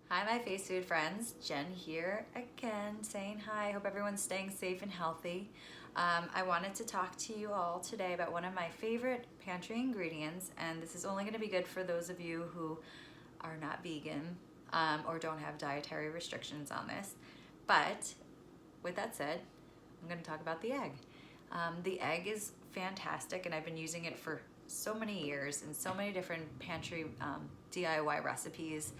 Hi, my face food friends. Jen here again saying hi. Hope everyone's staying safe and healthy. I wanted to talk to you all today about one of my favorite pantry ingredients, and this is only going to be good for those of you who are not vegan or don't have dietary restrictions on this. But with that said, I'm going to talk about the egg. The egg is fantastic, and I've been using it for so many years in so many different pantry DIY recipes.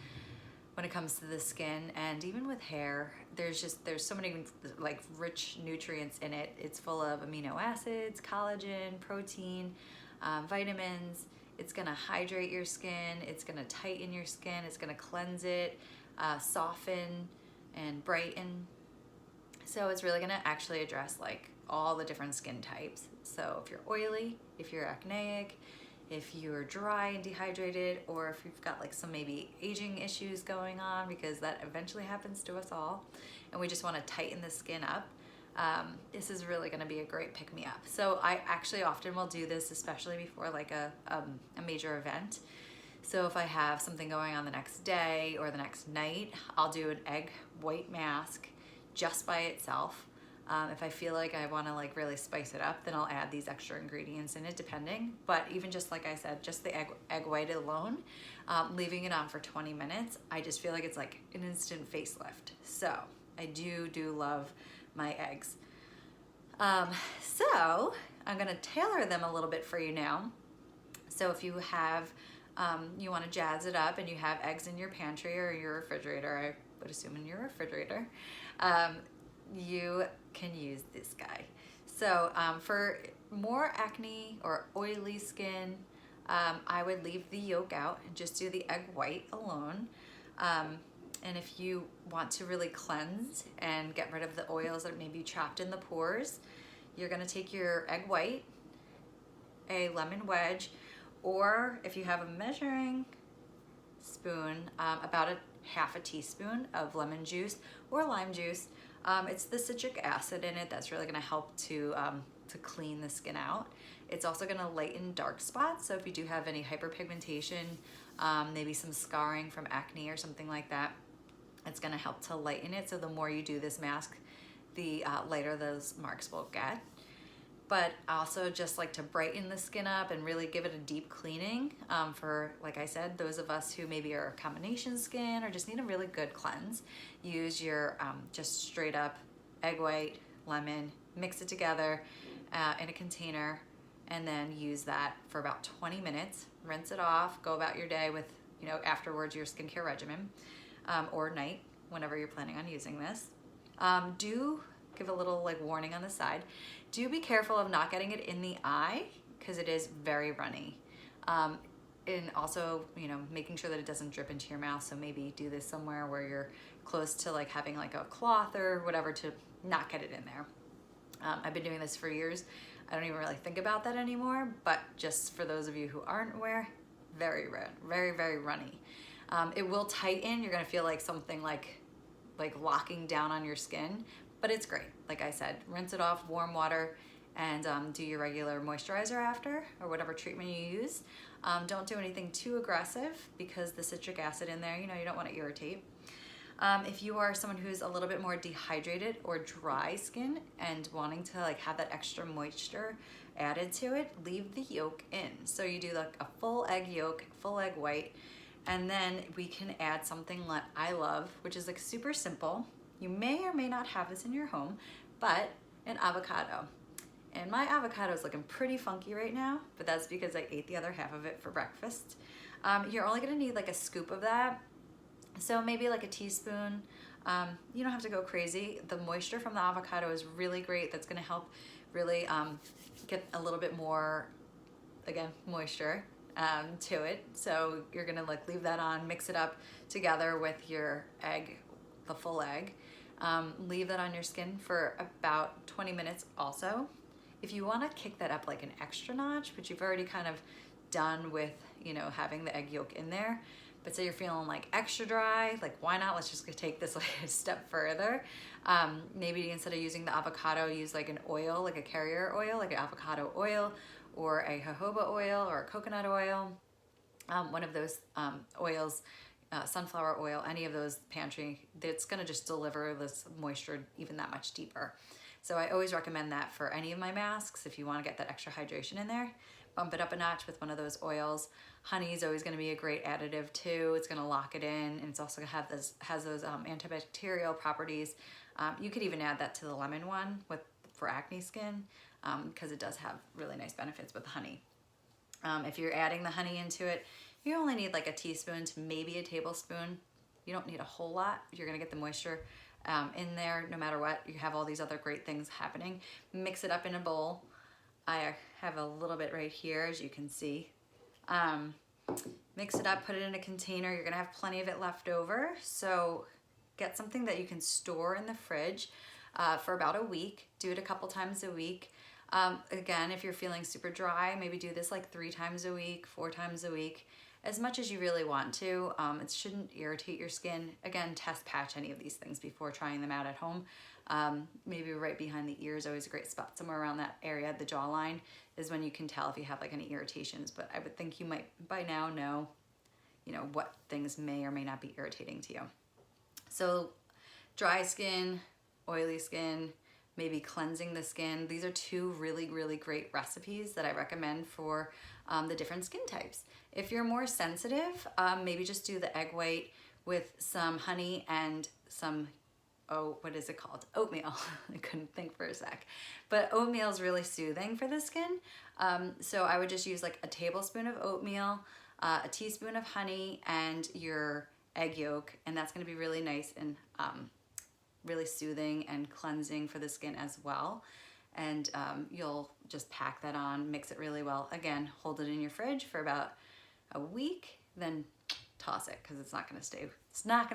When it comes to the skin and even with hair, there's so many like rich nutrients in it. It's full of amino acids, collagen, protein, vitamins. It's gonna hydrate your skin. It's gonna tighten your skin. It's gonna cleanse it, soften, and brighten. So it's really gonna actually address like all the different skin types. So if you're oily, if you're acneic, if you're dry and dehydrated, or if you've got like some maybe aging issues going on, because that eventually happens to us all, and we just want to tighten the skin up, this is really going to be a great pick-me-up. So I actually often will do this, especially before like a major event. So if I have something going on the next day or the next night, I'll do an egg white mask just by itself. If I feel like I want to like really spice it up, then I'll add these extra ingredients in it depending. But even just like I said, just the egg white alone, leaving it on for 20 minutes, I just feel like it's like an instant facelift. So I do love my eggs. So I'm gonna tailor them a little bit for you now. So if you have, you want to jazz it up and you have eggs in your pantry or your refrigerator, I would assume in your refrigerator, you can use this guy. So for more acne or oily skin, I would leave the yolk out and just do the egg white alone. And if you want to really cleanse and get rid of the oils that may be trapped in the pores, you're gonna take your egg white, a lemon wedge, or if you have a measuring spoon, about half a teaspoon of lemon juice or lime juice. It's the citric acid in it that's really gonna help to clean the skin out. It's also gonna lighten dark spots, so if you do have any hyperpigmentation, maybe some scarring from acne or something like that, it's gonna help to lighten it. So the more you do this mask, the lighter those marks will get. But also just like to brighten the skin up and really give it a deep cleaning for, like I said, those of us who maybe are combination skin or just need a really good cleanse. Use your just straight up egg white, lemon, mix it together in a container, and then use that for about 20 minutes. Rinse it off, go about your day with, afterwards your skincare regimen or night, whenever you're planning on using this. Do give a little like warning on the side. Do be careful of not getting it in the eye because it is very runny. And also, making sure that it doesn't drip into your mouth. So maybe do this somewhere where you're close to like having like a cloth or whatever to not get it in there. I've been doing this for years. I don't even really think about that anymore, but just for those of you who aren't aware, very red, very runny. It will tighten. You're gonna feel like something like locking down on your skin, but it's great. Like I said, rinse it off, warm water, and do your regular moisturizer after, or whatever treatment you use. Don't do anything too aggressive because the citric acid in there, you don't want to irritate. If you are someone who's a little bit more dehydrated or dry skin and wanting to like have that extra moisture added to it, leave the yolk in. So you do like a full egg yolk, full egg white, and then we can add something that I love, which is like super simple. You may or may not have this in your home, but an avocado. And my avocado is looking pretty funky right now, but that's because I ate the other half of it for breakfast. You're only gonna need like a scoop of that. So maybe like a teaspoon. You don't have to go crazy. The moisture from the avocado is really great. That's gonna help really get a little bit more, again, moisture to it. So you're gonna like leave that on, mix it up together with your egg, the full egg. Leave that on your skin for about 20 minutes also. If you want to kick that up like an extra notch, which you've already kind of done with, having the egg yolk in there, but say you're feeling like extra dry, like why not? Let's just take this like a step further. Maybe instead of using the avocado, use like an oil, like a carrier oil, like an avocado oil or a jojoba oil or a coconut oil. One of those oils sunflower oil, any of those Pantry, it's gonna just deliver this moisture even that much deeper. So I always recommend that for any of my masks. If you wanna get that extra hydration in there, bump it up a notch with one of those oils. Honey is always gonna be a great additive too. It's gonna lock it in, and it's also gonna have has those antibacterial properties. You could even add that to the lemon one for acne skin, because it does have really nice benefits with honey. If you're adding the honey into it, you only need like a teaspoon to maybe a tablespoon. You don't need a whole lot. You're gonna get the moisture in there no matter what. You have all these other great things happening. Mix it up in a bowl. I have a little bit right here, as you can see. Mix it up, put it in a container. You're gonna have plenty of it left over. So get something that you can store in the fridge for about a week. Do it a couple times a week. Again, if you're feeling super dry, maybe do this like 3 times a week, 4 times a week, as much as you really want to. It shouldn't irritate your skin. Again, test patch any of these things before trying them out at home. Maybe right behind the ear is always a great spot. Somewhere around that area, the jawline, is when you can tell if you have like any irritations. But I would think you might by now know, what things may or may not be irritating to you. So dry skin, oily skin, maybe cleansing the skin. These are 2 really, really great recipes that I recommend for the different skin types. If you're more sensitive, maybe just do the egg white with some honey and some, what is it called? Oatmeal. I couldn't think for a sec. But oatmeal is really soothing for the skin. So I would just use like a tablespoon of oatmeal, a teaspoon of honey, and your egg yolk, and that's gonna be really nice and really soothing and cleansing for the skin as well. And you'll just pack that on, mix it really well. Again, hold it in your fridge for about a week, then toss it, because it's not gonna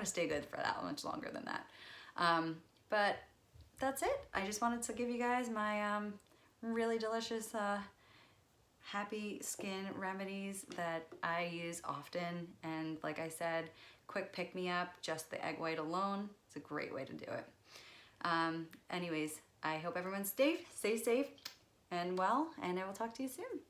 stay good for that much longer than that. But that's it. I just wanted to give you guys my really delicious happy skin remedies that I use often. And like I said, quick pick me up, just the egg white alone. It's a great way to do it. Anyways, I hope everyone stays safe and well, and I will talk to you soon.